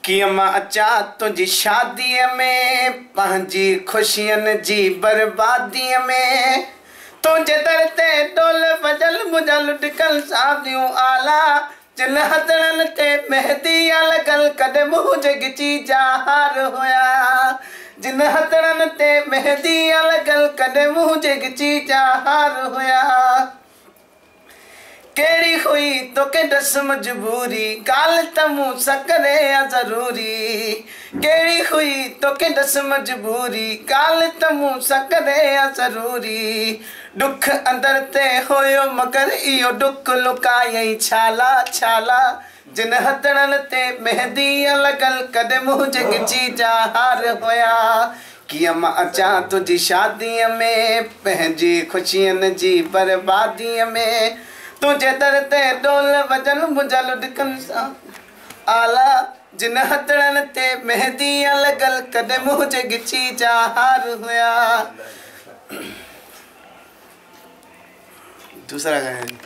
कीअं मां अचां तुंहिंजी शादीअ में पंहिंजी ख़ुशियनि जी बर्बादीअ में तुंहिंजे दर ते ढोल वॼल मुंहिंजा लुटिकल सादियूं आला जिन हथड़नि ते मेहंदी लॻल कॾहिं मुंहिंजे गिची जा हार हुया जिन हथड़नि ते मेहंदी लॻल कॾहिं मुंहिंजे गिची जा हार हुया केड़ी हुई तोखे दस मजबूरी गाल त मूं सां करे ज़रूरी केड़ी हुई तोखे दस मजबूरी गाल त मूं सां करे ज़रूरी दुख अंदर ते हुयो मगर इहो दुख लुकायई छाला छाला जिन हथड़नि ते मेहंदी लॻल कॾहिं मुंहिंजे गिची जा हार हुया कीअं मां अचां तुंहिंजी शादीअ में पंहिंजी ख़ुशियनि जी बर्बादीअ में तुझे दर ते ढोल वॼल मुंहिंजा लुटिकनि सां आला जिन हथड़नि ते मेहंदी लॻल कॾहिं मुंहिंजे गिची जा हार हुया दूसरा गाना